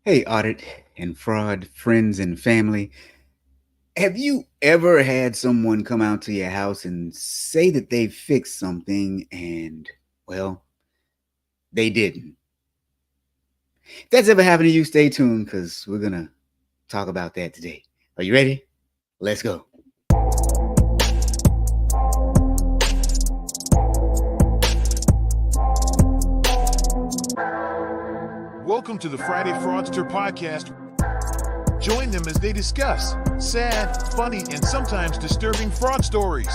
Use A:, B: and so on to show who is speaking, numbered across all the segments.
A: Hey, audit and fraud friends and family. Have you ever had someone come out to your house and say that they fixed something and, well, they didn't? If that's ever happened to you, stay tuned because we're going to talk about that today. Are you ready? Let's go.
B: Welcome to the Friday Fraudster podcast. Join them as they discuss sad, funny, and sometimes disturbing fraud stories.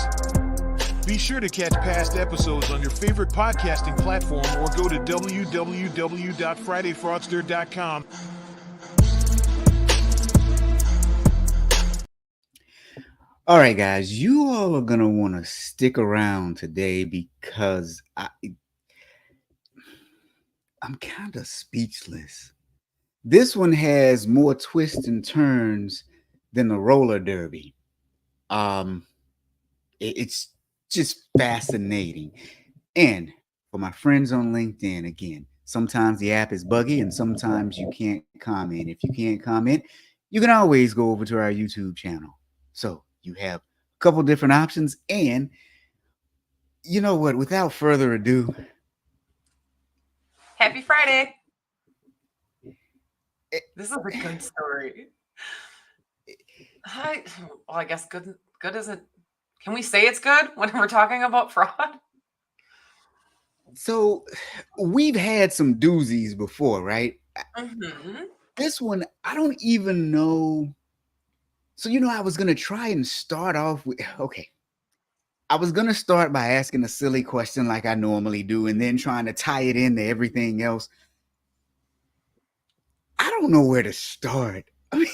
B: Be sure to catch past episodes on your favorite podcasting platform or go to www.fridayfraudster.com.
A: All right, guys, you all are going to want to stick around today because I'm kind of speechless. This one has more twists and turns than the roller derby. Um, it's just fascinating. And for my friends on LinkedIn, again, sometimes the app is buggy and sometimes you can't comment. If you can't comment, you can always go over to our YouTube channel. So you have a couple different options. And you know what? Without further ado,
C: Happy Friday.
A: it,
C: This is a good story. I guess good isn't. Can we say it's good when we're talking about fraud?
A: so we've had some doozies before, right?
C: Mm-hmm.
A: This one, I don't even know. So, I was going to try and start off with, okay. I was going to start by asking a silly question like I normally do and then trying to tie it into everything else. I don't know where to start. I mean,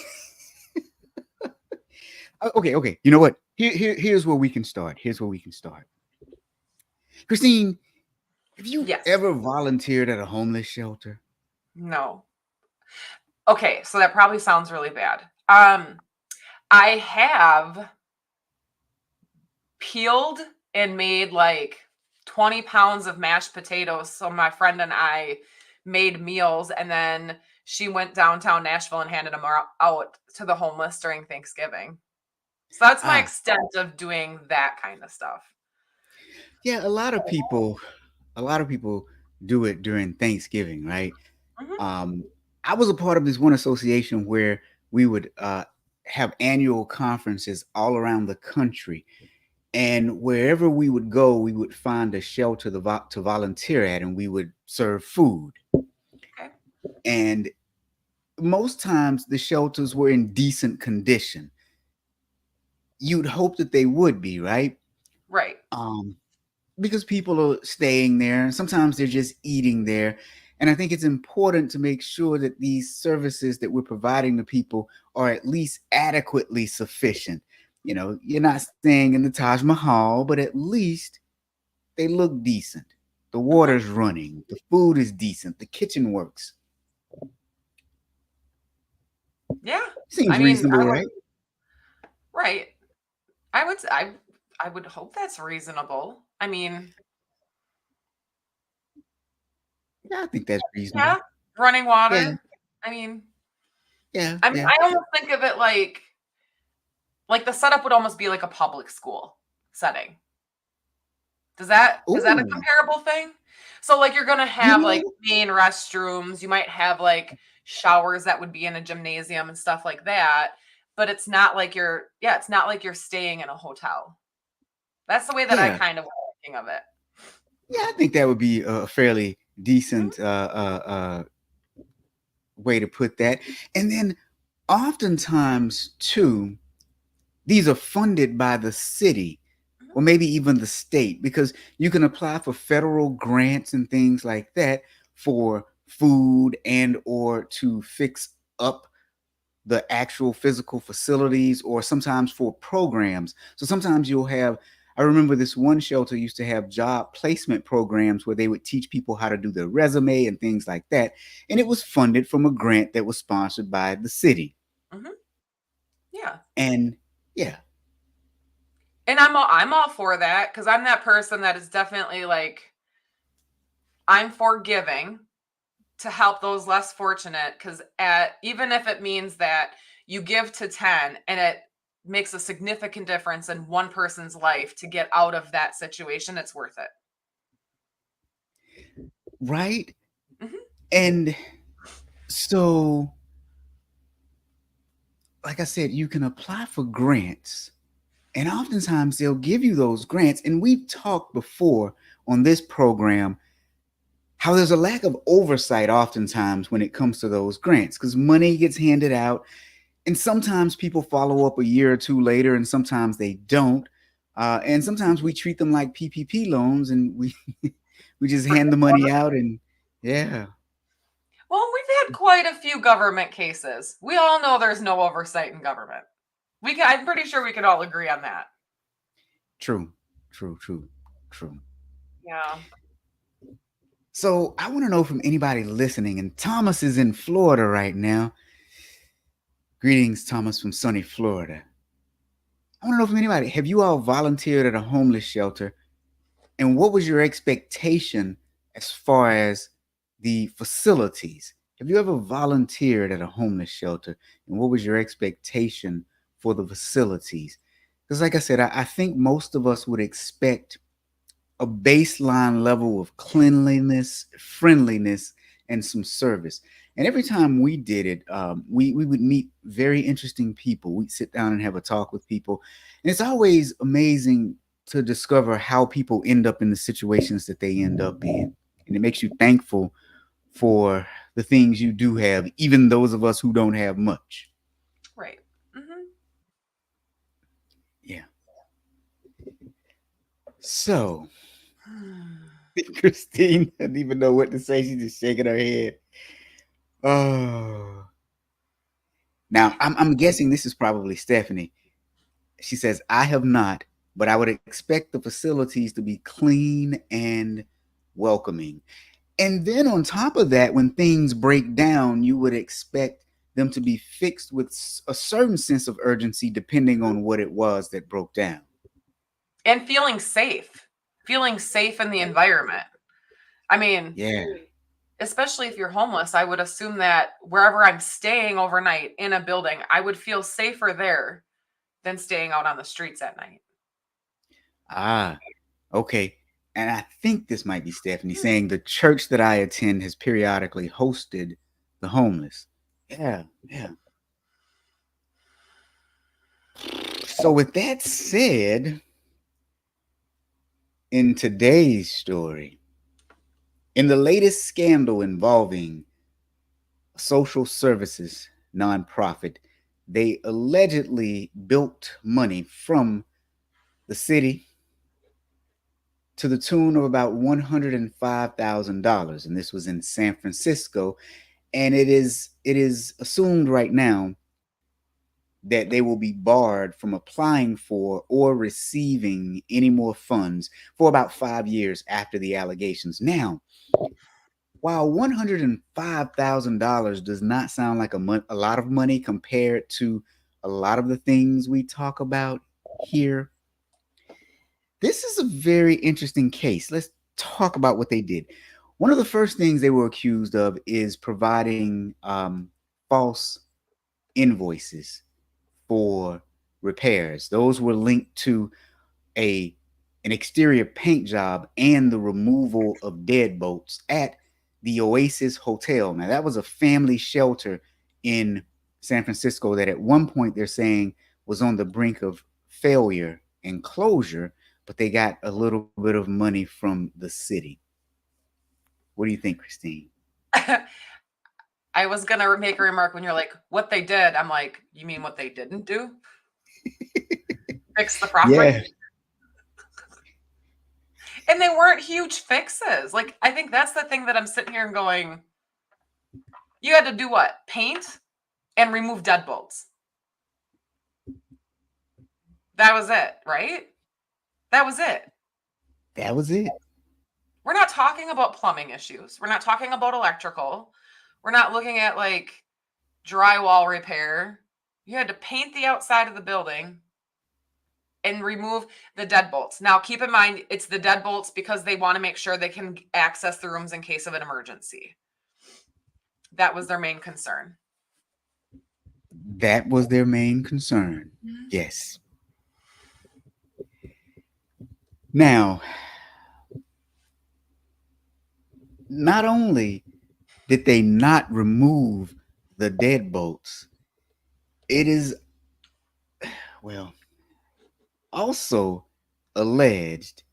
A: okay. You know what? Here's where we can start. Christine, have you
C: Yes.
A: ever volunteered at a homeless shelter?
C: No. Okay, so that probably sounds really bad. I have peeled and made like 20 pounds of mashed potatoes. So my friend and I made meals, and then she went downtown Nashville and handed them out to the homeless during Thanksgiving. So that's my extent of doing that kind of stuff.
A: Yeah, a lot of people do it during Thanksgiving, right?
C: Mm-hmm.
A: I was a part of this one association where we would have annual conferences all around the country. And wherever we would go, we would find a shelter to volunteer at, and we would serve food.
C: Okay.
A: And most times the shelters were in decent condition. You'd hope that they would be, right?
C: Right.
A: Because people are staying there, and sometimes they're just eating there. And I think it's important to make sure that these services that we're providing to people are at least adequately sufficient. You're not staying in the Taj Mahal, but at least they look decent. The
C: Mm-hmm.
A: water's running, the food is decent, the kitchen works.
C: Yeah.
A: Seems
C: I mean,
A: reasonable, right?
C: right. I would hope that's reasonable. I mean,
A: Yeah, I think that's
C: yeah,
A: reasonable.
C: running
A: Yeah,
C: water. I mean,
A: yeah, yeah.
C: I almost think of it like the setup would almost be like a public school setting. Is that a
A: Ooh,
C: comparable thing? So like you're gonna
A: you
C: have like
A: know,
C: main restrooms, you might have like showers that would be in a gymnasium and stuff like that, but it's not like you're staying in a hotel. That's the way that I
A: yeah,
C: kind of was thinking of it.
A: yeah. I think that would be a fairly
C: Mhm.
A: decent way to put that. And then oftentimes, too, these are funded by the city
C: Mhm.
A: or maybe even the state because you can apply for federal grants and things like that for food and or to fix up the actual physical facilities or sometimes for programs. So sometimes you'll have, I remember this one shelter used to have job placement programs where they would teach people how to do their resume and things like that. And it was funded from a grant that was sponsored by the city.
C: Mhm. Yeah.
A: And yeah,
C: And I'm all for that because I'm that person that is definitely like I'm forgiving, to help those less fortunate, because even if it means that you give to 10 and it makes a significant difference in one person's life to get out of that situation, it's worth it.
A: Right?
C: Mhm.
A: And so, like I said, you can apply for grants, and oftentimes they'll give you those grants. And we've talked before on this program how there's a lack of oversight oftentimes when it comes to those grants, because money gets handed out, and sometimes people follow up a year or two later, and sometimes they don't. And sometimes we treat them like PPP loans, and we we just hand the money out, and yeah.
C: Well, we've had quite a few government cases. We all know there's no oversight in government. I'm pretty sure we could all agree on that.
A: True, true, true, true.
C: Yeah.
A: So I want to know from anybody listening, and Thomas is in Florida right now. Greetings, Thomas from sunny Florida. I want to know from anybody, have you all volunteered at a homeless shelter? And what was your expectation as far as the facilities? Have you ever volunteered at a homeless shelter? And what was your expectation for the facilities? Because, like I said, I think most of us would expect a baseline level of cleanliness, friendliness, and some service. And every time we did it, we would meet very interesting people. We'd sit down and have a talk with people. And it's always amazing to discover how people end up in the situations that they end up in. And it makes you thankful for the things you do have, even those of us who don't have much.
C: Right. Mm-hmm.
A: Yeah. So, Christine doesn't even know what to say. She's just shaking her head. Oh. Now, I'm guessing this is probably Stephanie. She says, I have not, but I would expect the facilities to be clean and welcoming. And then on top of that, when things break down, you would expect them to be fixed with a certain sense of urgency, depending on what it was that broke down.
C: And feeling safe in the environment. I mean,
A: Yeah.
C: especially if you're homeless, I would assume that wherever I'm staying overnight in a building, I would feel safer there than staying out on the streets at night.
A: Ah, okay. And I think this might be Stephanie saying the church that I attend has periodically hosted the homeless. Yeah, yeah. So, with that said, in today's story, in the latest scandal involving a social services nonprofit, they allegedly bilked money from the city to the tune of about $105,000, and this was in San Francisco. And it is assumed right now that they will be barred from applying for or receiving any more funds for about 5 years after the allegations. Now, while $105,000 does not sound like a lot of money compared to a lot of the things we talk about here, this is a very interesting case. Let's talk about what they did. One of the first things they were accused of is providing false invoices for repairs. Those were linked to a an exterior paint job and the removal of deadbolts at the Oasis Hotel. Now, that was a family shelter in San Francisco that at one point they're saying was on the brink of failure and closure, but they got a little bit of money from the city. What do you think, Christine?
C: I was going to make a remark when you're like, what they did. I'm like, you mean what they didn't do? Fix the problem?
A: Yeah.
C: And they weren't huge fixes. Like, I think that's the thing that I'm sitting here and going, you had to do what? Paint and remove deadbolts. That was it, right? That was it.
A: That was it.
C: We're not talking about plumbing issues. We're not talking about electrical. We're not looking at like drywall repair. You had to paint the outside of the building and remove the deadbolts. Now, keep in mind, it's the deadbolts because they want to make sure they can access the rooms in case of an emergency. that was their main concern.
A: That was their main concern. Yes. Now, not only did they not remove the deadbolts, it is, well, also alleged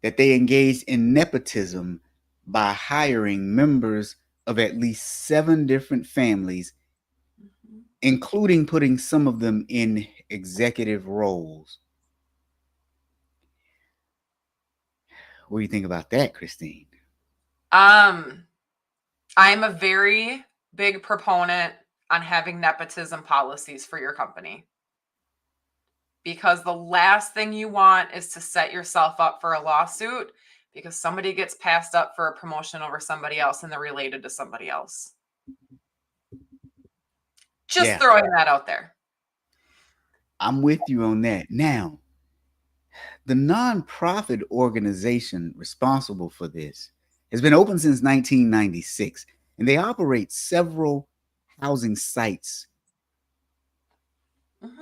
A: that they engaged in nepotism by hiring members of at least 7 different families, including putting some of them in executive roles. What do you think about that, Christine?
C: I'm a very big proponent on having nepotism policies for your company. Because the last thing you want is to set yourself up for a lawsuit because somebody gets passed up for a promotion over somebody else and they're related to somebody else. Just throwing that out there.
A: I'm with you on that. Now, the nonprofit organization responsible for this has been open since 1996, and they operate several housing sites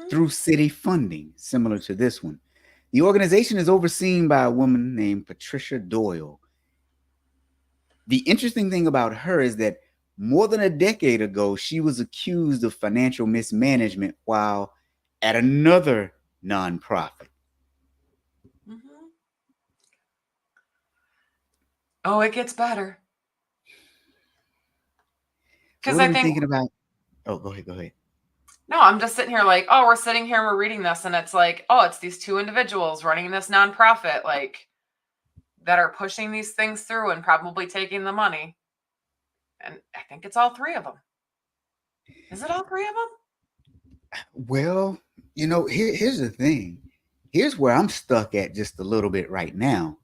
A: through city funding, similar to this one. The organization is overseen by a woman named Patricia Doyle. The interesting thing about her is that more than a decade ago, she was accused of financial mismanagement while at another nonprofit.
C: Oh, it gets better.
A: Because I think thinking about. Oh, go ahead.
C: No, I'm just sitting here like, oh, we're sitting here and we're reading this, and it's like, oh, it's these 2 individuals running this nonprofit, like, that are pushing these things through and probably taking the money. And I think it's all 3 of them. Is it all 3 of them?
A: Well, here's the thing. Here's where I'm stuck at just a little bit right now.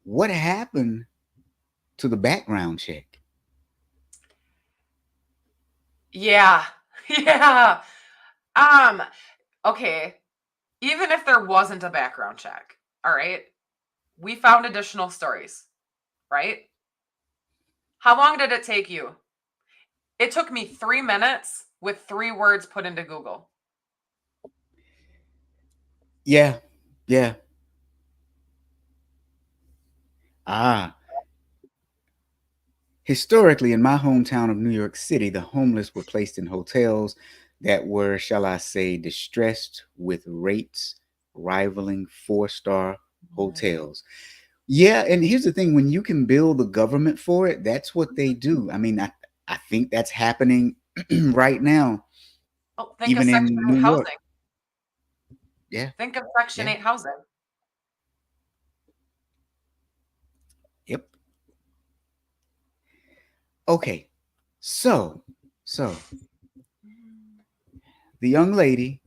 A: What happened to the background check?
C: Yeah. Okay. Even if there wasn't a background check, all right, we found additional stories, right? How long did it take you? It took me 3 minutes with 3 words put into Google.
A: Yeah. Historically, in my hometown of New York City, the homeless were placed in hotels that were, shall I say, distressed with rates rivaling 4-star hotels. Yeah, and here's the thing. When you can bill the government for it, that's what they do. I mean, I think that's happening right now.
C: Oh, think even of Section 8 housing. York.
A: Yeah.
C: Think of Section 8 housing.
A: Yep. Okay. So the young lady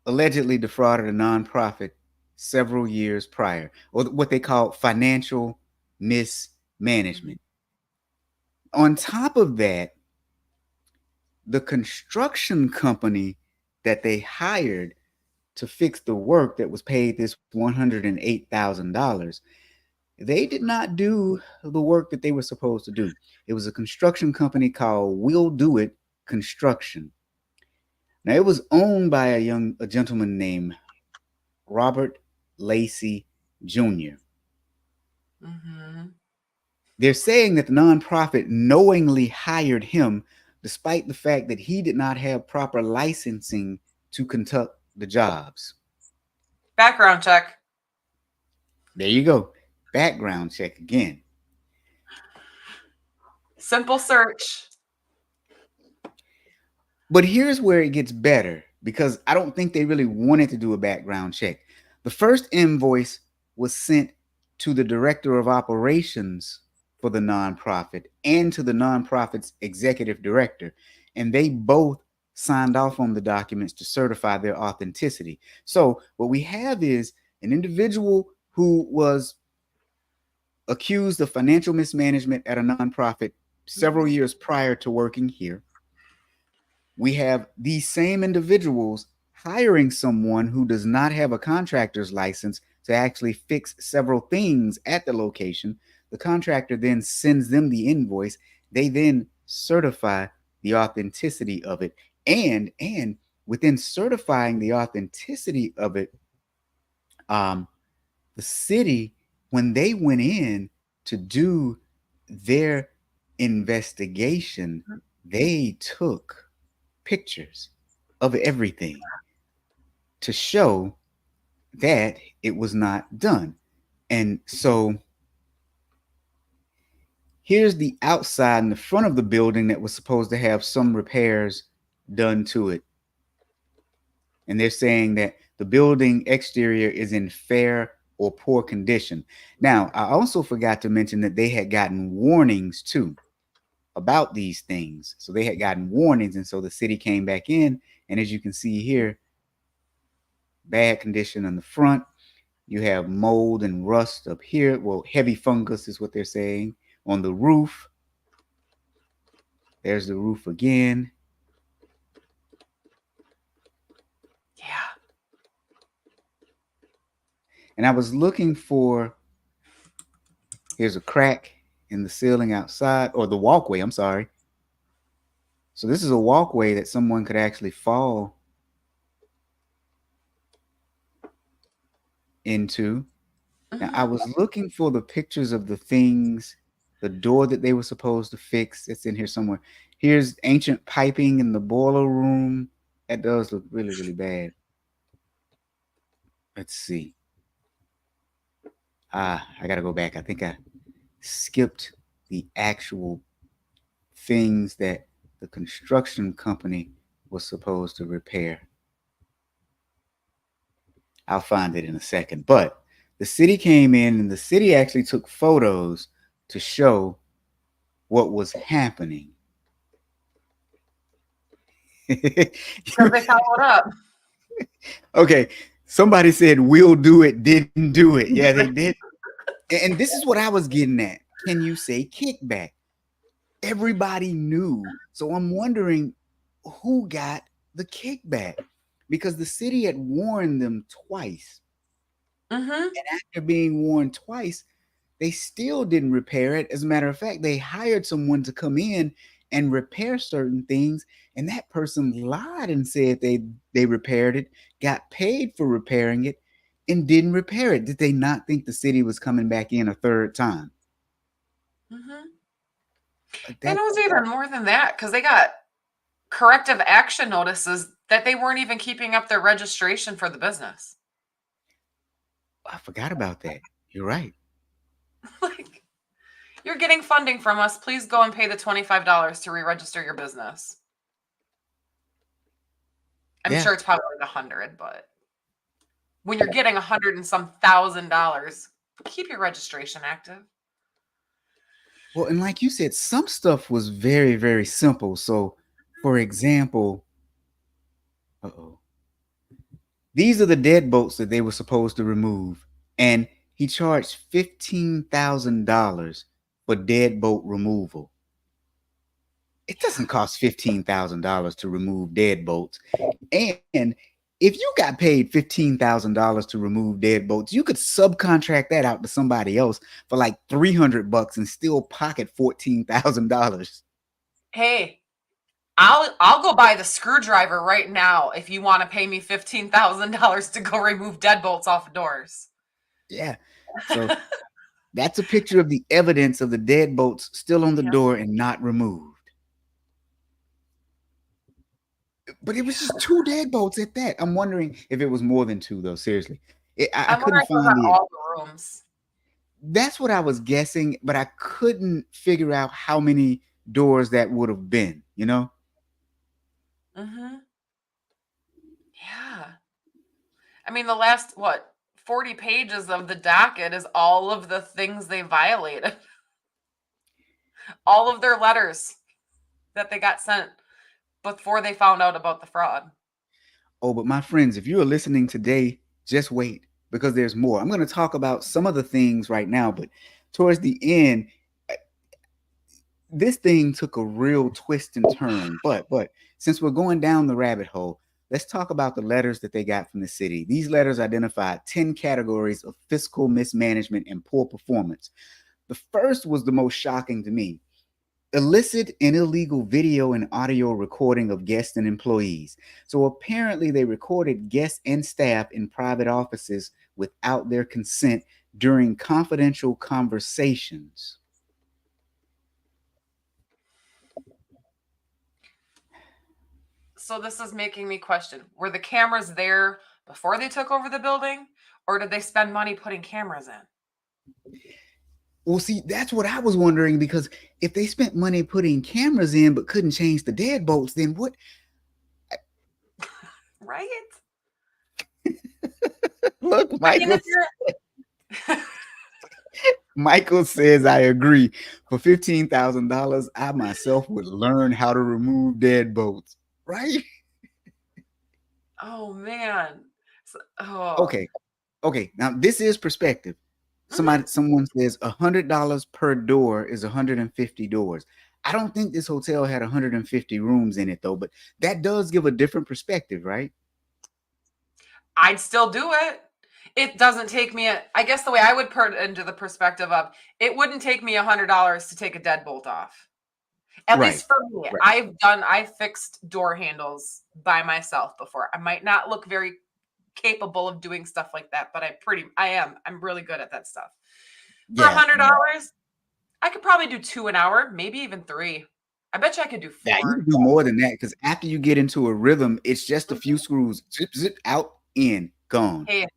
A: allegedly defrauded a nonprofit several years prior, or what they call financial mismanagement. On top of that, the construction company that they hired to fix the work that was paid this $108,000, they did not do the work that they were supposed to do. It was a construction company called We'll Do It Construction. Now, it was owned by a gentleman named Robert Lacey Jr. They're saying that the nonprofit knowingly hired him despite the fact that he did not have proper licensing to conduct the jobs.
C: Background check.
A: There you go. Background check again.
C: Simple search.
A: But here's where it gets better, because I don't think they really wanted to do a background check. The first invoice was sent to the director of operations for the nonprofit and to the nonprofit's executive director, and they both signed off on the documents to certify their authenticity. So what we have is an individual who was accused of financial mismanagement at a nonprofit several years prior to working here. We have these same individuals hiring someone who does not have a contractor's license to actually fix several things at the location. The contractor then sends them the invoice. They then certify the authenticity of it. And within certifying the authenticity of it, um, the city, when they went in to do their investigation, they took pictures of everything to show that it was not done. And so here's the outside and the front of the building that was supposed to have some repairs done to it. And they're saying that the building exterior is in fair or poor condition. Now, I also forgot to mention that they had gotten warnings too about these things. So they had gotten warnings. And so the city came back in. And as you can see here, bad condition on the front. You have mold and rust up here. Well, heavy fungus is what they're saying. On the roof, there's the roof again.
C: Yeah.
A: And I was looking for, here's a crack in the ceiling outside, or the walkway, I'm sorry. So this is a walkway that someone could actually fall into. Now, I was looking for the pictures of the things, the door that they were supposed to fix. It's in here somewhere. Here's ancient piping in the boiler room. That does look really, really bad. Let's see. I got to go back. I think I skipped the actual things that the construction company was supposed to repair. I'll find it in a second. But the city came in and the city actually took photos to show what was happening.
C: Because they followed up.
A: Okay, somebody said we'll do it, didn't do it. Yeah, they did. And this is what I was getting at. Can you say kickback? Everybody knew. So I'm wondering who got the kickback, because the city had warned them twice. And after being warned twice, they still didn't repair it. As a matter of fact, they hired someone to come in and repair certain things, and that person lied and said they repaired it, got paid for repairing it, and didn't repair it. Did they not think the city was coming back in a third time?
C: And it was even more than that, because they got corrective action notices that they weren't even keeping up their registration for the business.
A: I forgot about that. You're right.
C: Like, you're getting funding from us. Please go and pay the $25 to re-register your business. I'm sure it's probably like $100, but when you're getting $100 and some $1,000, keep your registration active.
A: Well, and like you said, some stuff was very, very simple. So, for example, these are the deadbolts that they were supposed to remove, and he charged $15,000 for deadbolt removal. It doesn't cost $15,000 to remove deadbolts, and if you got paid $15,000 to remove deadbolts, you could subcontract that out to somebody else for like $300 and still pocket $14,000.
C: Hey, I'll go buy the screwdriver right now if you want to pay me $15,000 to go remove deadbolts off of doors.
A: Yeah. So that's a picture of the evidence of the deadbolts still on the door and not removed. But it was just 2 deadbolts at that. I'm wondering if it was more than 2, though. Seriously, I couldn't find
C: all the rooms.
A: That's what I was guessing, but I couldn't figure out how many doors that would have been. You know?
C: Yeah. I mean, the last 40 pages of the docket is all of the things they violated. All of their letters that they got sent before they found out about the fraud.
A: Oh, but my friends, if you are listening today, just wait, because there's more. I'm going to talk about some of the things right now, but towards the end, this thing took a real twist and turn. But since we're going down the rabbit hole, let's talk about the letters that they got from the city. These letters identified 10 categories of fiscal mismanagement and poor performance. The first was the most shocking to me: illicit and illegal video and audio recording of guests and employees. So apparently, they recorded guests and staff in private offices without their consent during confidential conversations.
C: So this is making me question, were the cameras there before they took over the building, or did they spend money putting cameras in?
A: Well, see, that's what I was wondering, because if they spent money putting cameras in but couldn't change the deadbolts, then what?
C: Right?
A: Look,
C: I mean,
A: Michael. Michael says, I agree. For $15,000, I myself would learn how to remove deadbolts. Right?
C: Oh man.
A: Okay. Okay. Now this is perspective. Someone says $100 per door is 150 doors. I don't think this hotel had 150 rooms in it though, but that does give a different perspective, right?
C: I'd still do it. It doesn't take me I guess the way I would put it into the perspective of, it wouldn't take me $100 to take a deadbolt off. At least for me.
A: Right.
C: I've fixed door handles by myself before. I might not look very capable of doing stuff like that, but I'm really good at that stuff. For $100, I could probably do 2 an hour, maybe even 3. I bet you I could do 4.
A: Yeah, you can do more than that, because after you get into a rhythm, it's just a few screws, zip, zip, out, in, gone.
C: Hey,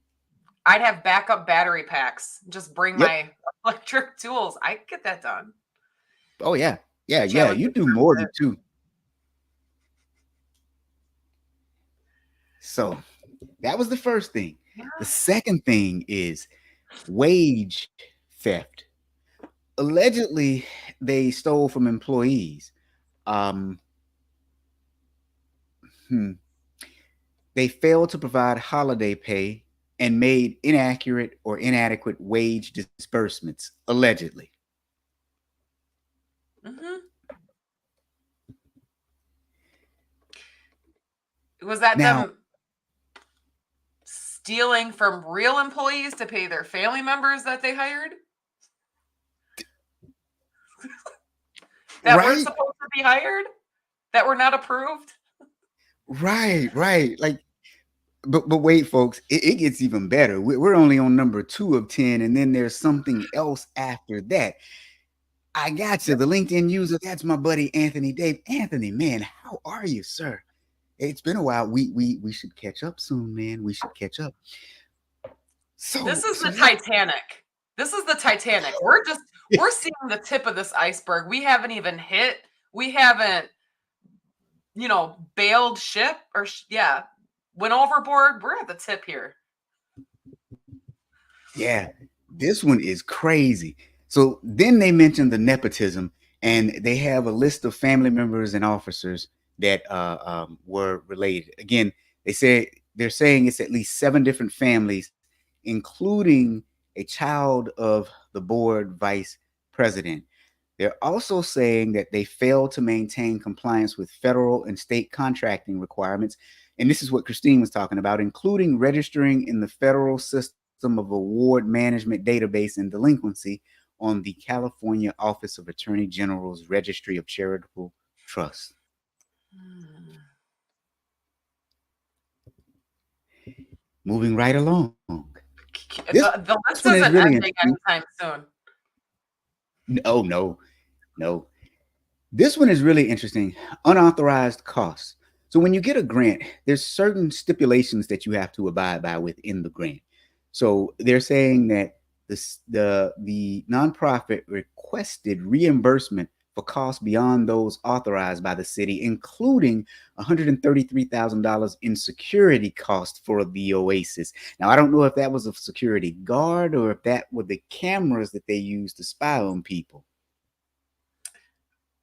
C: I'd have backup battery packs. Just bring my electric tools. I could get that done.
A: Oh yeah. Yeah. You do more than 2. So that was the first thing. Yeah. The second thing is wage theft. Allegedly, they stole from employees. They failed to provide holiday pay and made inaccurate or inadequate wage disbursements, allegedly.
C: Was that them stealing from real employees to pay their family members that they hired? That weren't supposed to be hired? That were not approved?
A: Right. Like, but wait, folks, it gets even better. We're only on number 2 of 10, and then there's something else after that. I got you. The LinkedIn user, that's my buddy Anthony Dave. Anthony, man, how are you, sir? It's been a while. We should catch up soon, man. We should catch up. So
C: this is the Titanic. This is the Titanic. We're seeing the tip of this iceberg. We haven't even hit. We haven't, bailed ship or went overboard. We're at the tip here.
A: Yeah, this one is crazy. So then they mentioned the nepotism, and they have a list of family members and officers that were related. Again, they're saying it's at least 7 different families, including a child of the board vice president. They're also saying that they failed to maintain compliance with federal and state contracting requirements. And this is what Christine was talking about, including registering in the federal system of award management database and delinquency on the California Office of Attorney General's Registry of Charitable Trusts. Moving right along.
C: The list isn't ending anytime soon.
A: No. This one is really interesting. Unauthorized costs. So when you get a grant, there's certain stipulations that you have to abide by within the grant. So they're saying that the nonprofit requested reimbursement for costs beyond those authorized by the city, including $133,000 in security costs for the Oasis. Now, I don't know if that was a security guard or if that were the cameras that they used to spy on people.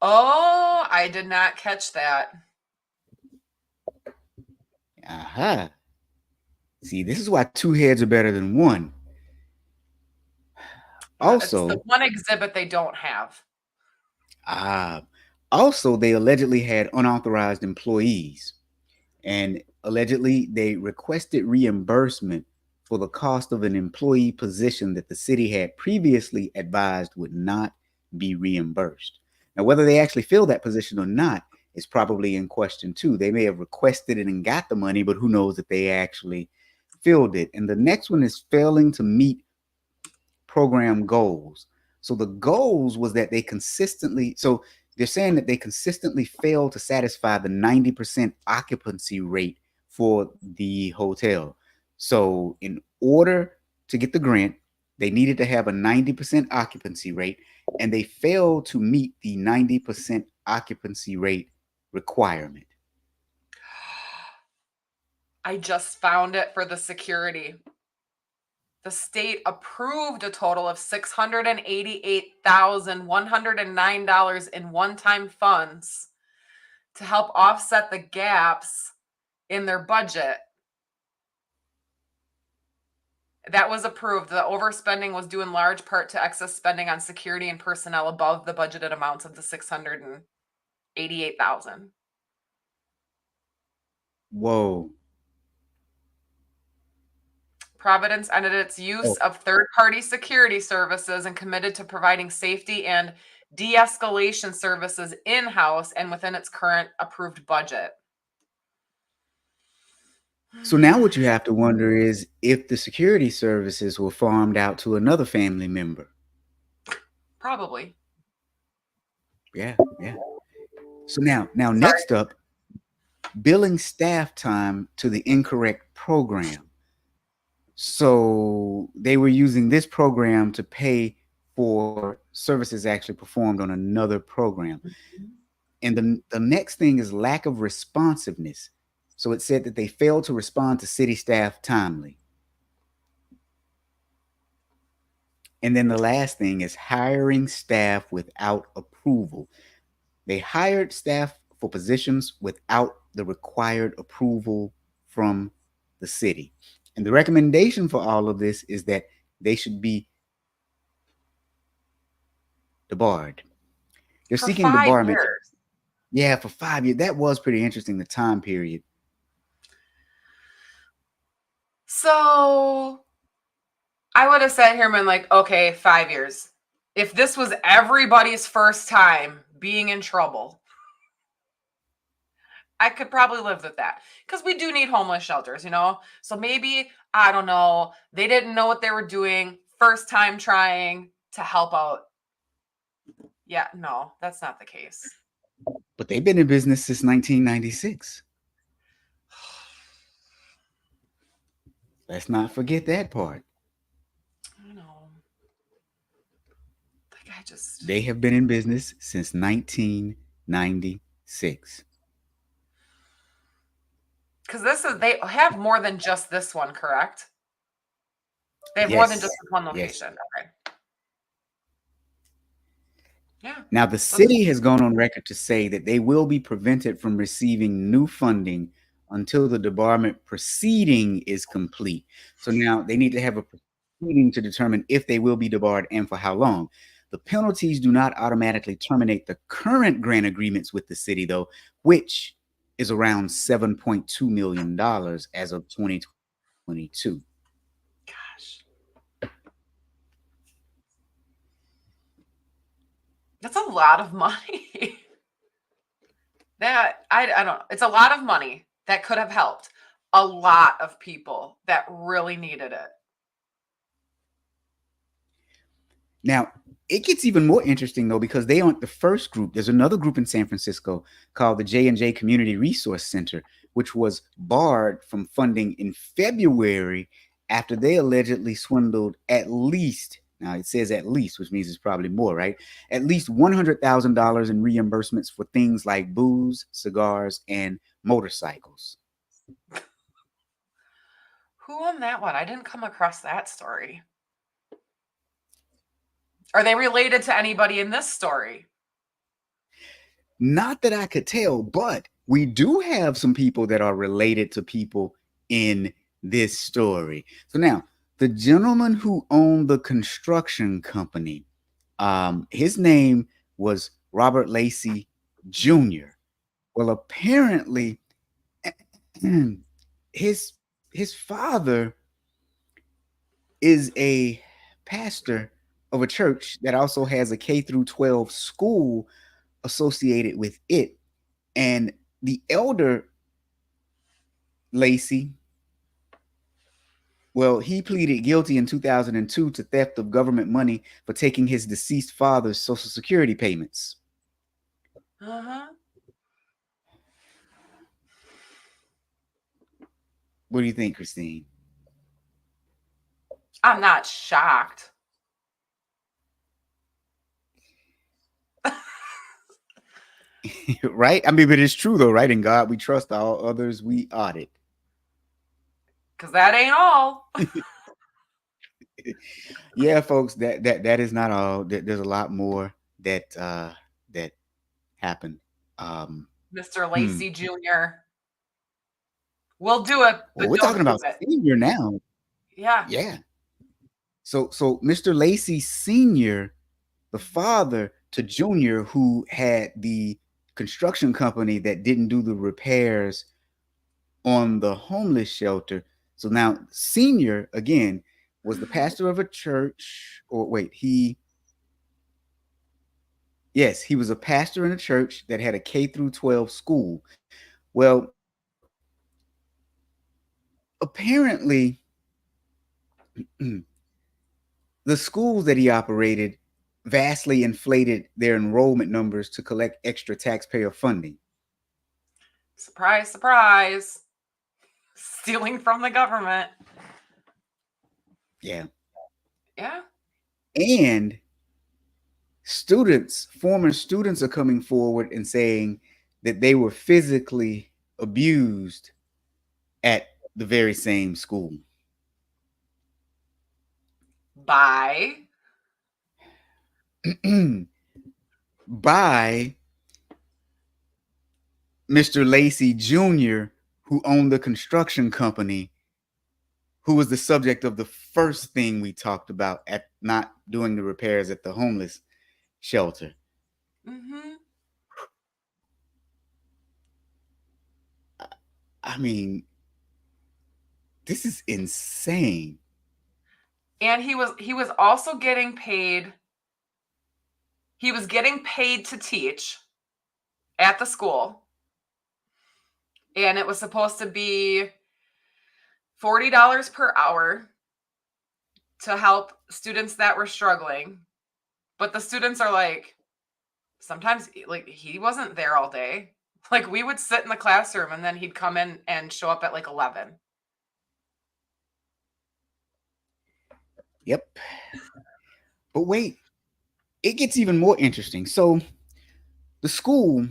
C: Oh, I did not catch that.
A: Aha. See, this is why 2 heads are better than 1. Also,
C: it's the one exhibit they don't have.
A: Also, they allegedly had unauthorized employees, and allegedly they requested reimbursement for the cost of an employee position that the city had previously advised would not be reimbursed. Now, whether they actually fill that position or not is probably in question too. They may have requested it and got the money, but who knows if they actually filled it. And the next one is failing to meet program goals. So the goals was that they consistently, so they're saying that they consistently failed to satisfy the 90% occupancy rate for the hotel. So in order to get the grant, they needed to have a 90% occupancy rate, and they failed to meet the 90% occupancy rate requirement.
C: I just found it for the security. The state approved a total of $688,109 in one-time funds to help offset the gaps in their budget. That was approved. The overspending was due in large part to excess spending on security and personnel above the budgeted amounts of the $688,000.
A: Whoa.
C: Providence ended its use of third-party security services and committed to providing safety and de-escalation services in-house and within its current approved budget.
A: So now what you have to wonder is if the security services were farmed out to another family member.
C: Probably.
A: Yeah. So now next up, billing staff time to the incorrect program. So they were using this program to pay for services actually performed on another program. And the next thing is lack of responsiveness. So it said that they failed to respond to city staff timely. And then the last thing is hiring staff without approval. They hired staff for positions without the required approval from the city. And the recommendation for all of this is that they should be debarred. They're
C: For
A: seeking
C: 5
A: debarment.
C: years.
A: Yeah, for 5 years. That was pretty interesting, the time period.
C: So I would have sat here and been like, okay, 5 years. If this was everybody's first time being in trouble, I could probably live with that, because we do need homeless shelters, So maybe, I don't know, they didn't know what they were doing, first time trying to help out. Yeah, no, that's not the case.
A: But they've been in business since 1996. Let's not forget that part.
C: I know.
A: They have been in business since 1996.
C: Because they have more than just this one, correct? They have more than just one location.
A: Yes.
C: Okay. Yeah.
A: Now, the city has gone on record to say that they will be prevented from receiving new funding until the debarment proceeding is complete. So now they need to have a proceeding to determine if they will be debarred and for how long. The penalties do not automatically terminate the current grant agreements with the city, though, which is around $7.2 million as of 2022.
C: Gosh. That's a lot of money. I don't, it's a lot of money that could have helped a lot of people that really needed it.
A: Now, it gets even more interesting, though, because they aren't the first group. There's another group in San Francisco called the J&J Community Resource Center, which was barred from funding in February after they allegedly swindled at least, now it says at least, which means it's probably more, right? At least $100,000 in reimbursements for things like booze, cigars, and motorcycles.
C: Who on that one? I didn't come across that story. Are they related to anybody in this story?
A: Not that I could tell, but we do have some people that are related to people in this story. So now, the gentleman who owned the construction company, his name was Robert Lacey Jr. Well, apparently, his father is a pastor of a church that also has a K through 12 school associated with it. And the elder Lacey, well, he pleaded guilty in 2002 to theft of government money for taking his deceased father's Social Security payments.
C: Uh-huh.
A: What do you think, Christine?
C: I'm not shocked.
A: Right? I mean, but it's true though, right? In God we trust, all others we audit.
C: Because that ain't all.
A: Yeah, folks, that is not all. There's a lot more that happened.
C: Mr. Lacey Jr. We'll do it,
A: Well,
C: but
A: we're
C: don't
A: talking about
C: do it.
A: senior now.
C: Yeah.
A: Yeah. So Mr. Lacey Sr., the father to Junior, who had the construction company that didn't do the repairs on the homeless shelter. So now Senior again was the pastor of a church, or wait, yes, he was a pastor in a church that had a K through 12 school. Well, apparently the schools that he operated vastly inflated their enrollment numbers to collect extra taxpayer funding.
C: Surprise, surprise. Stealing from the government.
A: Yeah.
C: Yeah.
A: And former students are coming forward and saying that they were physically abused at the very same school.
C: By
A: By Mr. Lacey Jr., who owned the construction company, who was the subject of the first thing we talked about at not doing the repairs at the homeless shelter.
C: Mm-hmm.
A: I mean, this is insane.
C: And he was also getting paid. He was getting paid to teach at the school. And it was supposed to be $40 per hour to help students that were struggling. But the students are like, sometimes like he wasn't there all day. Like we would sit in the classroom and then he'd come in and show up at like 11.
A: Yep. But wait, it gets even more interesting. So the school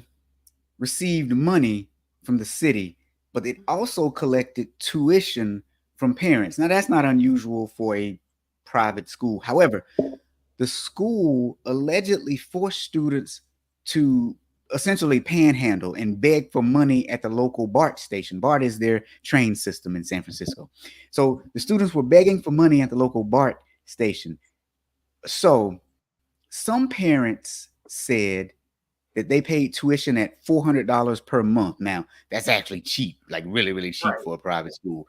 A: received money from the city, but it also collected tuition from parents. Now, that's not unusual for a private school. However, the school allegedly forced students to essentially panhandle and beg for money at the local BART station. BART is their train system in San Francisco. So the students were begging for money at the local BART station. So some parents said that they paid tuition at $400 per month. Now, that's actually cheap, like really, really cheap
C: Right.
A: for a private school.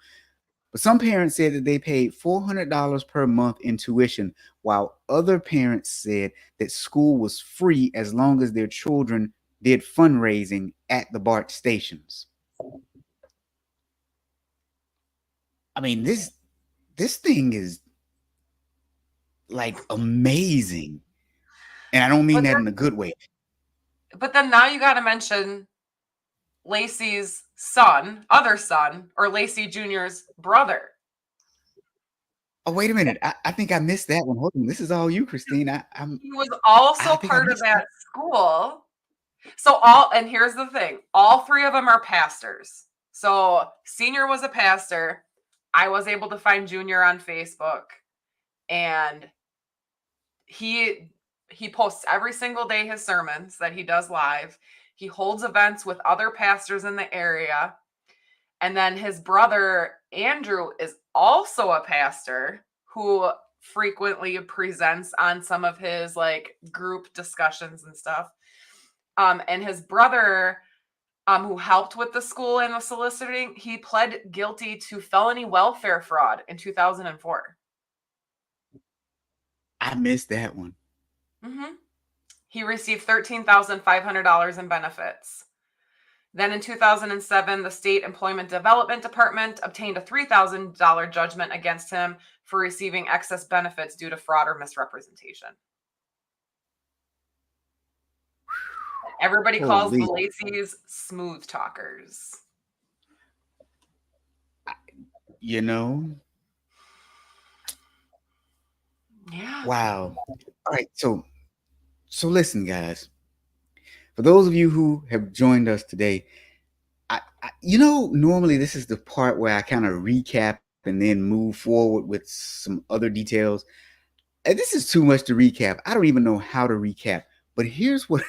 A: But some parents said that they paid $400 per month in tuition, while other parents said that school was free as long as their children did fundraising at the BART stations. I mean, this thing is like amazing. And I don't mean that in a good way.
C: But then now you got to mention Lacey's other son, or Lacey Jr.'s brother.
A: Oh, wait a minute. I think I missed that one. Hold on. This is all you, Christine.
C: He was also part of that school. So and here's the thing. All three of them are pastors. So Senior was a pastor. I was able to find Junior on Facebook, and he posts every single day his sermons that he does live. He holds events with other pastors in the area. And then his brother, Andrew, is also a pastor who frequently presents on some of his like group discussions and stuff. And his brother, who helped with the school and the soliciting, he pled guilty to felony welfare fraud in 2004.
A: I missed that one.
C: He received $13,500 in benefits. Then in 2007, the State Employment Development Department obtained a $3,000 judgment against him for receiving excess benefits due to fraud or misrepresentation. Everybody calls the
A: Holy.
C: Lacey's smooth talkers.
A: You know?
C: Yeah.
A: Wow. All right. So listen, guys. For those of you who have joined us today, normally this is the part where I kind of recap and then move forward with some other details. And this is too much to recap. I don't even know how to recap. But here's what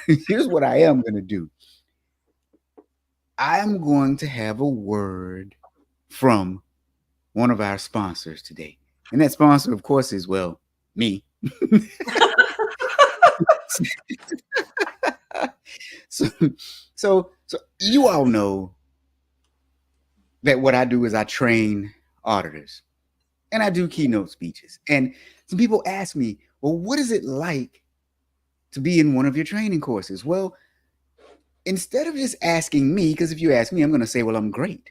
A: I am going to do. I am going to have a word from one of our sponsors today. And that sponsor, of course, is, well, me. So you all know that what I do is I train auditors and I do keynote speeches. And some people ask me, well, what is it like to be in one of your training courses? Well, instead of just asking me, because if you ask me, I'm going to say, well, I'm great.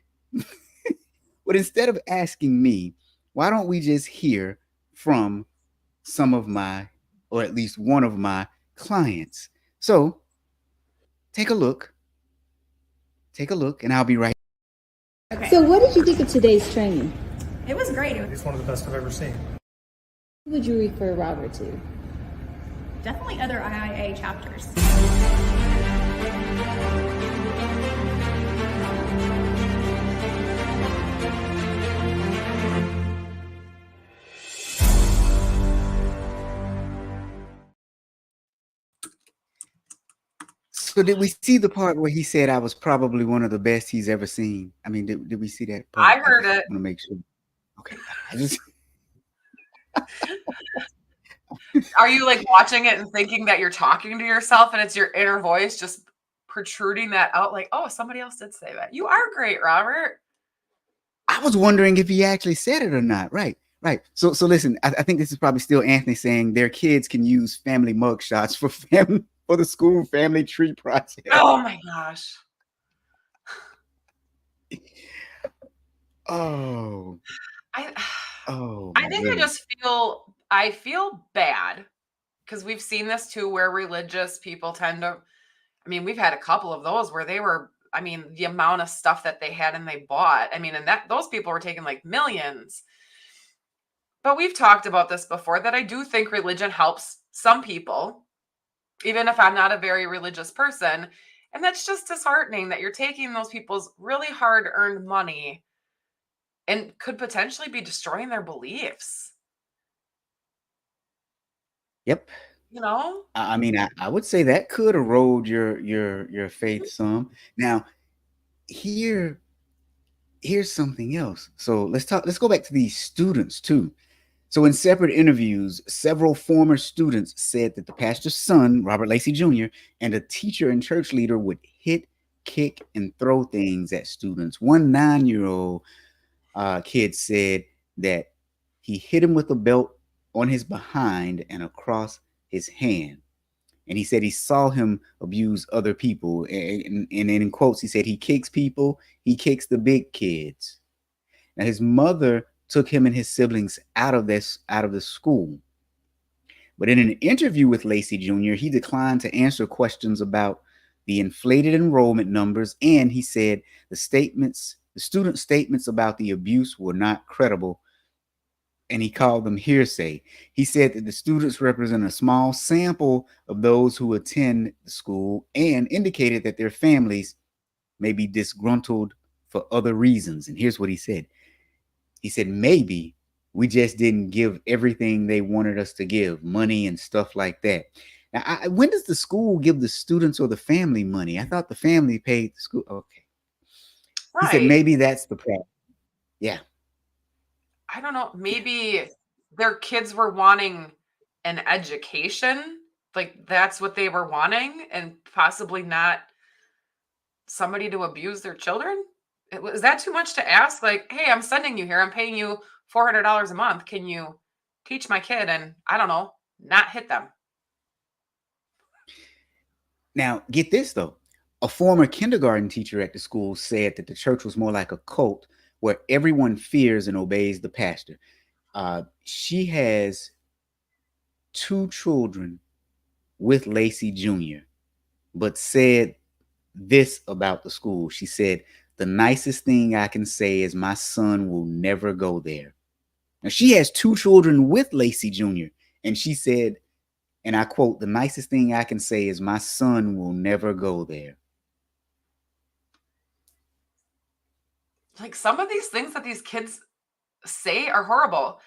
A: But instead of asking me, why don't we just hear from some of my, or at least one of my clients? So take a look, and I'll be right.
D: Okay.
E: So what did you think of today's training?
D: It was great.
F: It's one of the best I've ever seen.
E: Who would you refer Robert to?
D: Definitely other IIA chapters.
A: So did we see the part where he said I was probably one of the best he's ever seen? I mean, did we see that part?
C: I heard it.
A: I want to make sure. Okay.
C: Are you like watching it and thinking that you're talking to yourself and it's your inner voice just protruding that out like, oh, somebody else did say that. You are great, Robert.
A: I was wondering if he actually said it or not. Right. So listen, I think this is probably still Anthony saying their kids can use family mugshots for the school family tree project.
C: Oh my gosh.
A: Oh.
C: I think
A: goodness.
C: I feel bad because we've seen this too, where religious people tend to, I mean, we've had a couple of those where they were, I mean, the amount of stuff that they had and they bought, I mean, and those people were taking like millions. But we've talked about this before, that I do think religion helps some people, even if I'm not a very religious person. And that's just disheartening that you're taking those people's really hard earned money and could potentially be destroying their beliefs.
A: Yep.
C: You know?
A: I mean, I would say that could erode your faith some. Now, here's something else. So let's go back to these students too. So in separate interviews, several former students said that the pastor's son, Robert Lacey Jr., and a teacher and church leader would hit, kick, and throw things at students. One 9-year-old kid said that he hit him with a belt on his behind and across his hand. And he said he saw him abuse other people. And in quotes, he said he kicks people, he kicks the big kids. Now his mother took him and his siblings out of the school. But in an interview with Lacey Jr., he declined to answer questions about the inflated enrollment numbers, and he said the student statements about the abuse were not credible, and he called them hearsay. He said that the students represent a small sample of those who attend the school and indicated that their families may be disgruntled for other reasons. And here's what he said. He said, maybe we just didn't give everything they wanted us to give, money and stuff like that. Now, when does the school give the students or the family money? I thought the family paid the school. Okay. Right. He said, maybe that's the problem. Yeah.
C: I don't know. Maybe their kids were wanting an education. Like that's what they were wanting, and possibly not somebody to abuse their children. Is that too much to ask? Like, hey, I'm sending you here. I'm paying you $400 a month. Can you teach my kid? And I don't know, not hit them.
A: Now, get this though. A former kindergarten teacher at the school said that the church was more like a cult where everyone fears and obeys the pastor. She has 2 children with Lacey Jr., but said this about the school. She said, "The nicest thing I can say is my son will never go there." Now, she has 2 children with Lacey Jr., and she said, and I quote, "The nicest thing I can say is my son will never go there."
C: Like, some of these things that these kids say are horrible.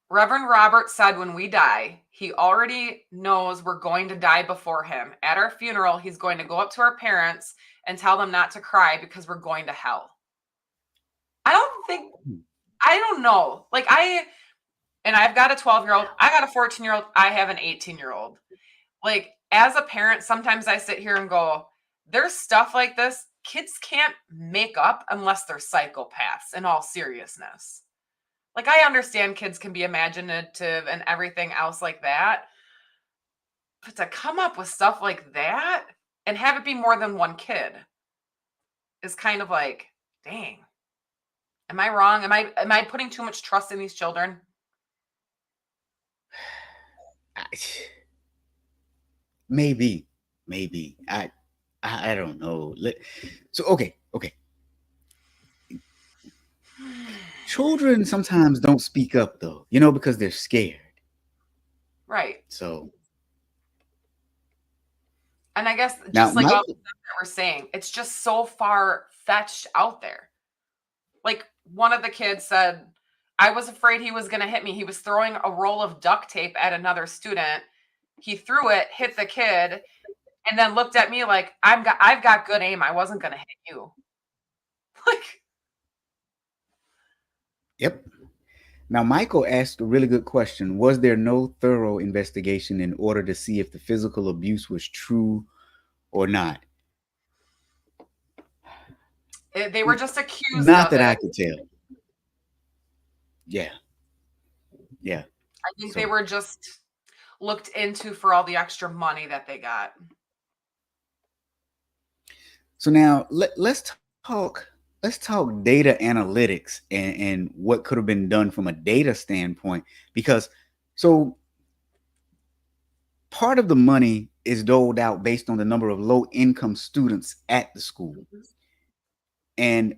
C: Reverend Robert said, when we die, he already knows we're going to die before him. At our funeral, he's going to go up to our parents and tell them not to cry because we're going to hell. I don't know. Like, I've got a 12-year-old, I got a 14-year-old, I have an 18-year-old. Like, as a parent, sometimes I sit here and go, there's stuff like this kids can't make up unless they're psychopaths, in all seriousness. Like, I understand kids can be imaginative and everything else like that, but to come up with stuff like that and have it be more than one kid is kind of like, dang. Am I wrong? Am I putting too much trust in these children?
A: Maybe. I don't know. So okay. Children sometimes don't speak up though, because they're scared.
C: Right.
A: So,
C: and I guess
A: now,
C: just like all the stuff that we're saying, it's just so far fetched out there. Like, one of the kids said, I was afraid he was going to hit me. He was throwing a roll of duct tape at another student. He threw it, hit the kid, and then looked at me like, I've got good aim. I wasn't going to hit you. Like,
A: yep. Now, Michael asked a really good question. Was there no thorough investigation in order to see if the physical abuse was true or not?
C: They were just accused
A: Not
C: of
A: that
C: it.
A: I could tell. Yeah.
C: I think they were just looked into for all the extra money that they got.
A: So now let's talk data analytics and what could have been done from a data standpoint, because so part of the money is doled out based on the number of low income students at the school, and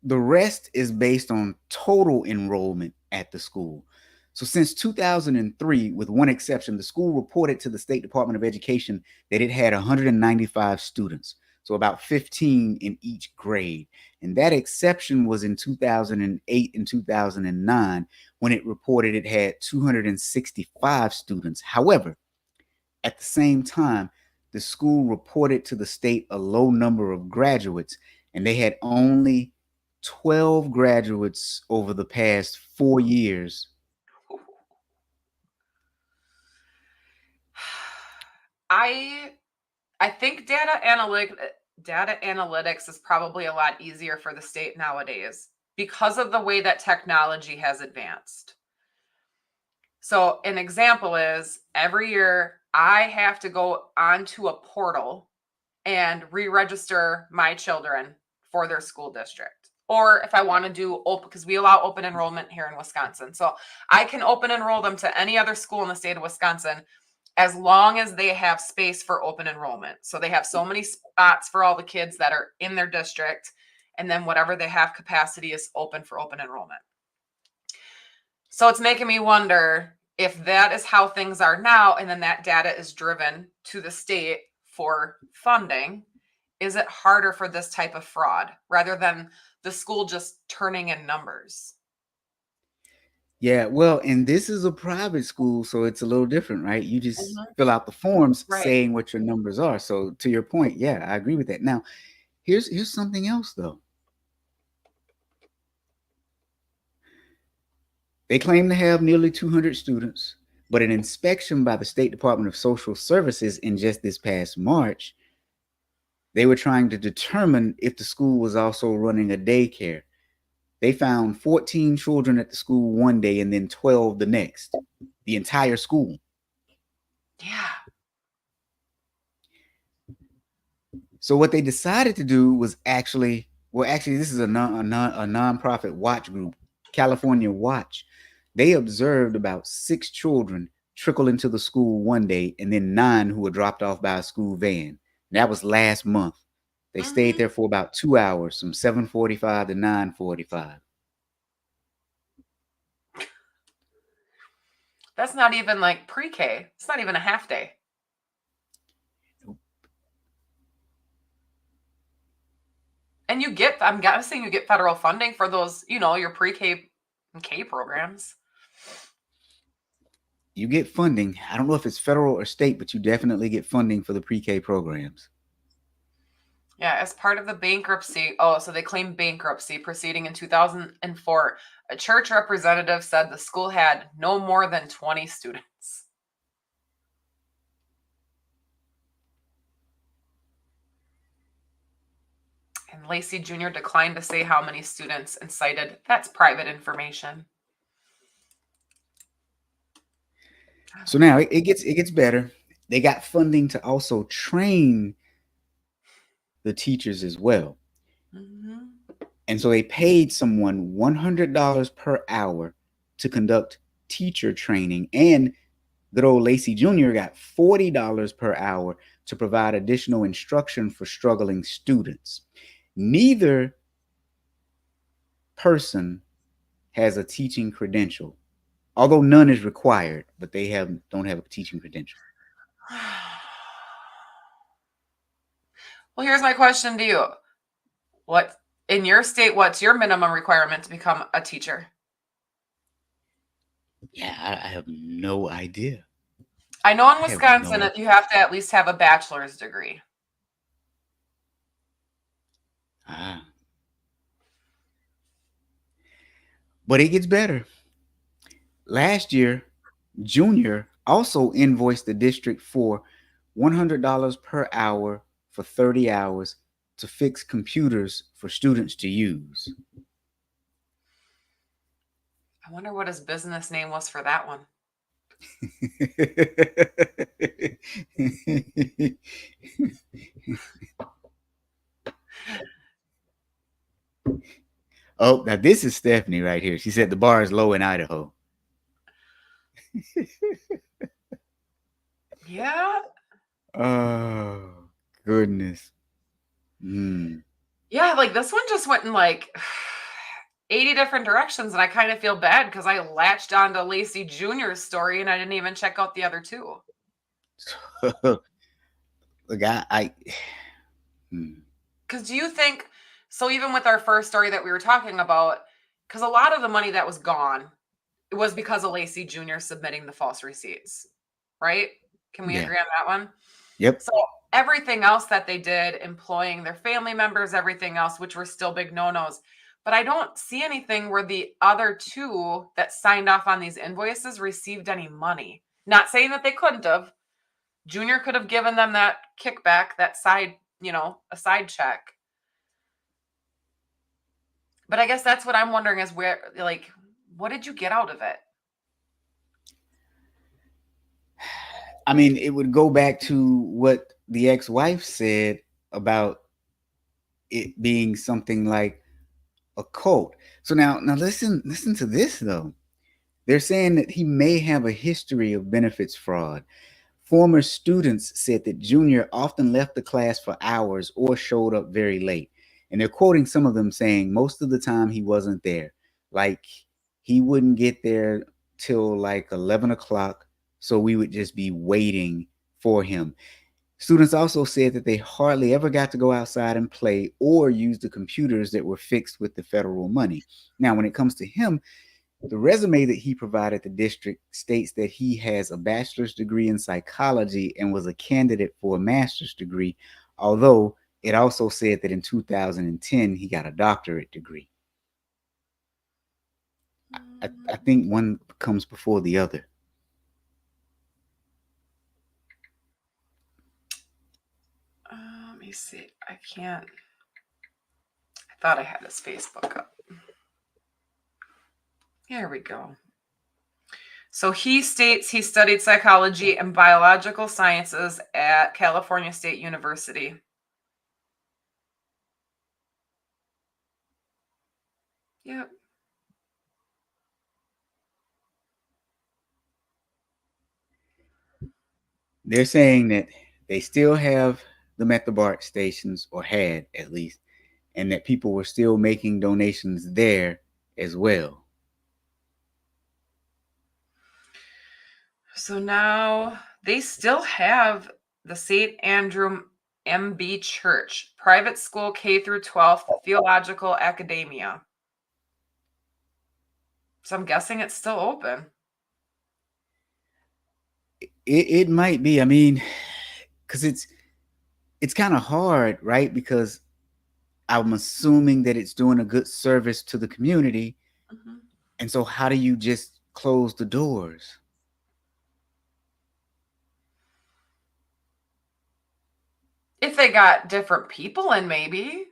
A: the rest is based on total enrollment at the school. So since 2003, with one exception, the school reported to the State Department of Education that it had 195 students, so about 15 in each grade. And that exception was in 2008 and 2009, when it reported it had 265 students. However, at the same time, the school reported to the state a low number of graduates, and they had only 12 graduates over the past 4 years.
C: I think data analytics is probably a lot easier for the state nowadays because of the way that technology has advanced. So an example is, every year I have to go onto a portal and re-register my children for their school district. Or if I want to do open, because we allow open enrollment here in Wisconsin. So I can open enroll them to any other school in the state of Wisconsin as long as they have space for open enrollment. So they have so many spots for all the kids that are in their district, and then whatever they have capacity is open for open enrollment. So it's making me wonder if that is how things are now, and then that data is driven to the state for funding. Is it harder for this type of fraud rather than the school just turning in numbers?
A: Yeah, well, and this is a private school, so it's a little different, right? You just fill out the forms saying what your numbers are. So to your point, yeah, I agree with that. Now, here's something else though. They claim to have nearly 200 students, but an inspection by the State Department of Social Services in just this past March, they were trying to determine if the school was also running a daycare. They found 14 children at the school one day and then 12 the next. the entire school.
C: Yeah.
A: So what they decided to do was actually this is a nonprofit watch group, California Watch. They observed about 6 children trickle into the school one day, and then 9 who were dropped off by a school van. And that was last month. They stayed there for about 2 hours, from 7:45 to 9:45.
C: That's not even like pre-K. It's not even a half day. And I'm guessing you get federal funding for those, your pre-K and K programs.
A: You get funding. I don't know if it's federal or state, but you definitely get funding for the pre-K programs.
C: Yeah, as part of the bankruptcy. Oh, so they claimed bankruptcy proceeding in 2004. A church representative said the school had no more than 20 students. And Lacey Jr. declined to say how many students and cited that's private information.
A: So now it gets better. They got funding to also train the teachers as well.
C: Mm-hmm.
A: And so they paid someone $100 per hour to conduct teacher training. And good old Lacey Jr. got $40 per hour to provide additional instruction for struggling students. Neither person has a teaching credential, although none is required, but they don't have a teaching credential.
C: Well, here's my question to you. What in your state, what's your minimum requirement to become a teacher?
A: Yeah, I have no idea.
C: I know in Wisconsin, you have to at least have a bachelor's degree.
A: But it gets better. Last year, Junior also invoiced the district for $100 per hour for 30 hours to fix computers for students to use.
C: I wonder what his business name was for that one.
A: Oh, now this is Stephanie right here. She said the bar is low in Idaho.
C: Yeah.
A: Oh, goodness.
C: Yeah, like this one just went in like 80 different directions, and I kind of feel bad because I latched onto Lacey Jr.'s story and I didn't even check out the other two.
A: Look,
C: Because do you think, so even with our first story that we were talking about, because a lot of the money that was gone, it was because of Lacey Jr. submitting the false receipts, right? Can we agree on that one?
A: Yep.
C: So everything else that they did, employing their family members, everything else, which were still big no-nos. But I don't see anything where the other two that signed off on these invoices received any money. Not saying that they couldn't have. Junior could have given them that kickback, that side, a side check. But I guess that's what I'm wondering is what did you get out of it?
A: I mean, it would go back to what the ex-wife said about it being something like a cult. So now listen to this though. They're saying that he may have a history of benefits fraud. Former students said that Junior often left the class for hours or showed up very late. And they're quoting some of them saying most of the time he wasn't there. Like he wouldn't get there till like 11 o'clock. So we would just be waiting for him. Students also said that they hardly ever got to go outside and play or use the computers that were fixed with the federal money. Now, when it comes to him, the resume that he provided the district states that he has a bachelor's degree in psychology and was a candidate for a master's degree, although it also said that in 2010 he got a doctorate degree. I think one comes before the other.
C: Let me see. I can't. I thought I had his Facebook up. Here we go. So he states he studied psychology and biological sciences at California State University. Yep.
A: They're saying that they still have them at the BART stations, or had at least, and that people were still making donations there as well.
C: So now they still have the St. Andrew MB Church, private school K through 12th, theological academia. So I'm guessing it's still open.
A: It might be. I mean, because it's kind of hard, right? Because I'm assuming that it's doing a good service to the community.
C: Mm-hmm.
A: And so how do you just close the doors?
C: If they got different people in, maybe.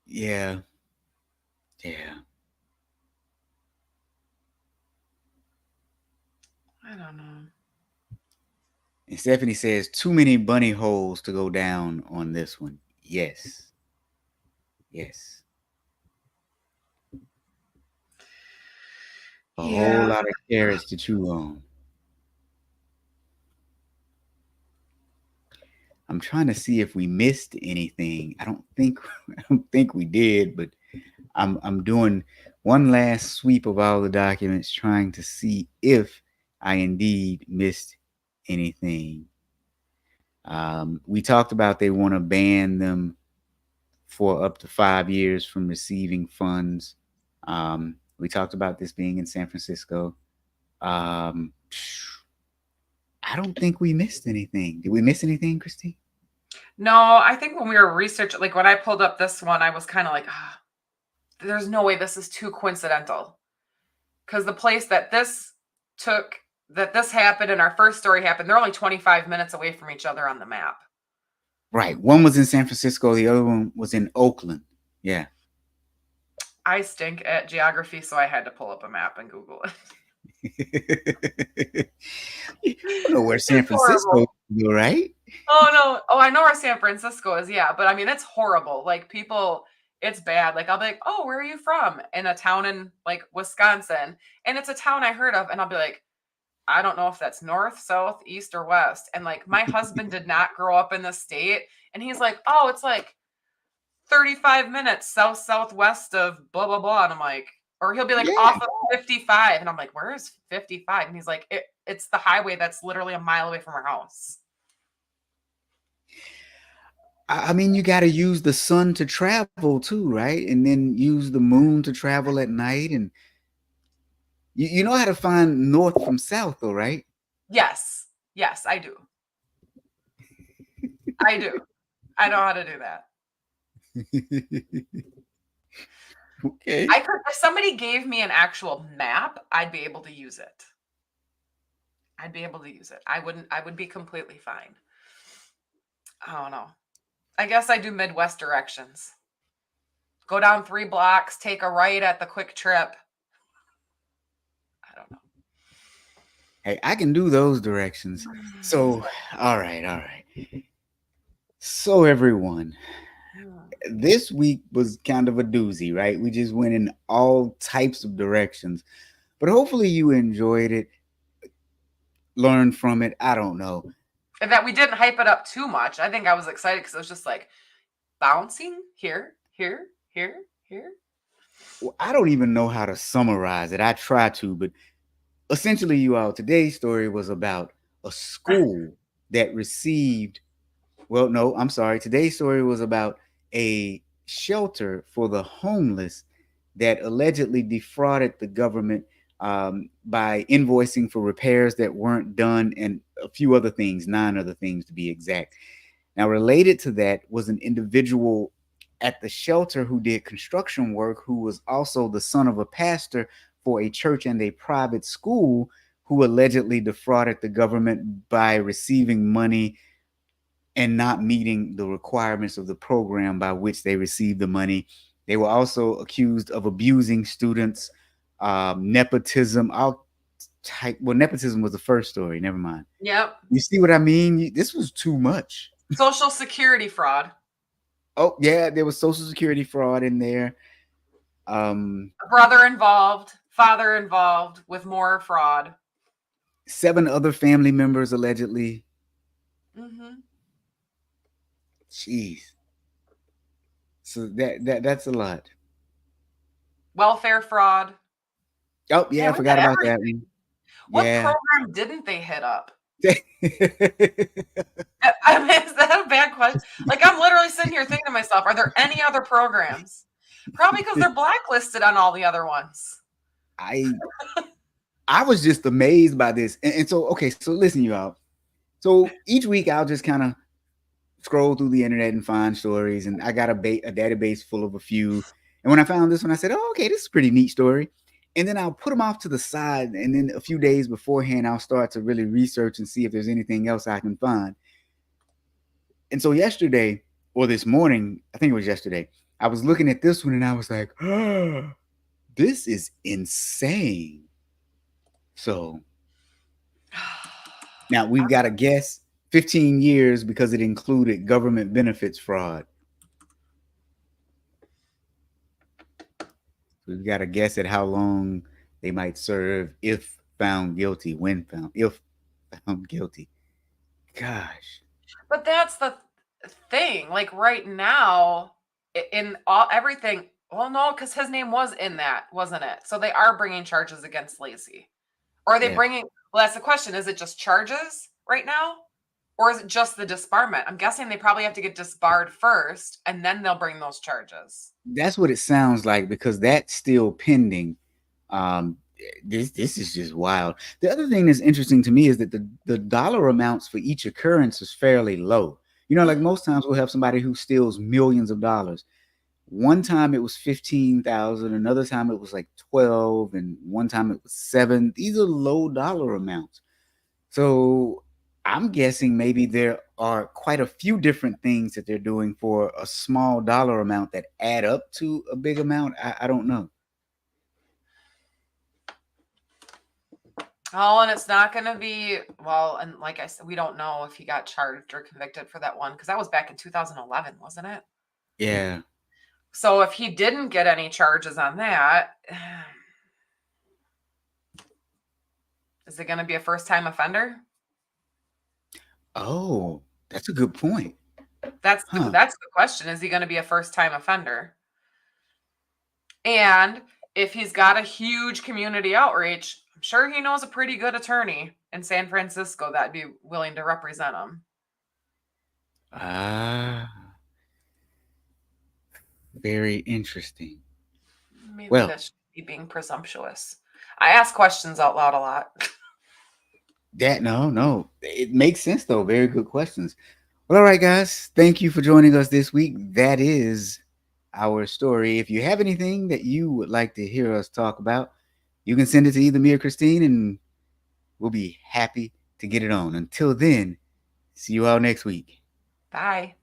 A: Yeah.
C: I don't know.
A: And Stephanie says, too many bunny holes to go down on this one. Yes. A whole lot of carrots to chew on. I'm trying to see if we missed anything. I don't think we did, but I'm doing one last sweep of all the documents, trying to see if I indeed missed anything. We talked about they want to ban them for up to 5 years from receiving funds. We talked about this being in San Francisco. I don't think we missed anything. Did we miss anything, Christine?
C: No, I think when we were researching, like when I pulled up this one, I was kind of like, there's no way this is too coincidental. Because the place that this happened and our first story happened, they're only 25 minutes away from each other on the map.
A: Right. One was in San Francisco. The other one was in Oakland. Yeah.
C: I stink at geography, so I had to pull up a map and Google it.
A: You know where San Francisco is, right?
C: Oh, no. Oh, I know where San Francisco is. Yeah. But I mean, it's horrible. Like people, it's bad. Like I'll be like, oh, where are you from? In a town in like Wisconsin. And it's a town I heard of. And I'll be like, I don't know if that's north, south, east, or west. And like my husband did not grow up in the state. And he's like, oh, it's like 35 minutes southwest of blah, blah, blah. And I'm like, or he'll be like off of 55. And I'm like, where is 55? And he's like, it's the highway that's literally a mile away from our house.
A: I mean, you got to use the sun to travel too, right? And then use the moon to travel at night. And you know how to find north from south, though, right?
C: Yes, I do. I do. I know how to do that.
A: Okay.
C: I could, if somebody gave me an actual map, I'd be able to use it. I would be completely fine. I don't know. I guess I do Midwest directions. Go down 3 blocks, take a right at the Quick Trip. I don't know.
A: Hey, I can do those directions. So, all right. So, everyone, this week was kind of a doozy, right? We just went in all types of directions, but hopefully you enjoyed it, learned from it. I don't know.
C: And that we didn't hype it up too much. I think I was excited because it was just like bouncing here.
A: Well, I don't even know how to summarize it. I try to, but essentially, you all, today's story was about a school that received, well, no, I'm sorry. Today's story was about a shelter for the homeless that allegedly defrauded the government by invoicing for repairs that weren't done and a few other things, 9 other things to be exact. Now, related to that was an individual at the shelter who did construction work, who was also the son of a pastor for a church and a private school, who allegedly defrauded the government by receiving money and not meeting the requirements of the program by which they received the money. They were also accused of abusing students nepotism. I'll type. Well, nepotism was the first story. Never mind.
C: Yep.
A: You see what I mean? This was too much.
C: Social Security fraud.
A: Oh yeah, there was Social Security fraud in there.
C: Brother involved, father involved with more fraud.
A: 7 other family members allegedly.
C: Mm-hmm.
A: Jeez. So that's a lot.
C: Welfare fraud.
A: Oh yeah,
C: Yeah,
A: I
C: we
A: forgot
C: got
A: about that
C: everything.
A: one.
C: What
A: Yeah.
C: program didn't they hit up? I mean, is that a bad question? Like, I'm literally sitting here thinking to myself, are there any other programs? Probably because they're blacklisted on all the other ones.
A: I was just amazed by this. And so, okay, so listen, you all. So each week I'll just kind of scroll through the internet and find stories. And I got a database full of a few. And when I found this one, I said, oh, okay, this is a pretty neat story. And then I'll put them off to the side. And then a few days beforehand, I'll start to really research and see if there's anything else I can find. And so yesterday, or this morning, I think it was yesterday, I was looking at this one and I was like, oh, this is insane. So now we've got to guess 15 years because it included government benefits fraud. We've got to guess at how long they might serve if found guilty, if found guilty. Gosh.
C: But that's the thing. Like right now, in everything, well, no, because his name was in that, wasn't it? So they are bringing charges against Lacey. Or are they bringing, well, that's the question. Is it just charges right now? Or is it just the disbarment? I'm guessing they probably have to get disbarred first, and then they'll bring those charges.
A: That's what it sounds like, because that's still pending. This is just wild. The other thing that's interesting to me is that the dollar amounts for each occurrence is fairly low. You know, like most times we'll have somebody who steals millions of dollars. One time it was 15,000, another time it was like 12, and one time it was 7. These are low dollar amounts. So I'm guessing maybe there are quite a few different things that they're doing for a small dollar amount that add up to a big amount. I don't know.
C: Oh, and it's not going to be, well, and like I said, we don't know if he got charged or convicted for that one, because that was back in 2011, wasn't it?
A: Yeah.
C: So if he didn't get any charges on that, is it going to be a first-time offender?
A: Oh, that's a good point.
C: That's the question. Is he going to be a first-time offender? And if he's got a huge community outreach, I'm sure he knows a pretty good attorney in San Francisco that'd be willing to represent him.
A: Very interesting.
C: Maybe that's being presumptuous. I ask questions out loud a lot.
A: No. It makes sense, though. Very good questions. Well, all right, guys. Thank you for joining us this week. That is our story. If you have anything that you would like to hear us talk about, you can send it to either me or Christine, and we'll be happy to get it on. Until then, see you all next week.
C: Bye.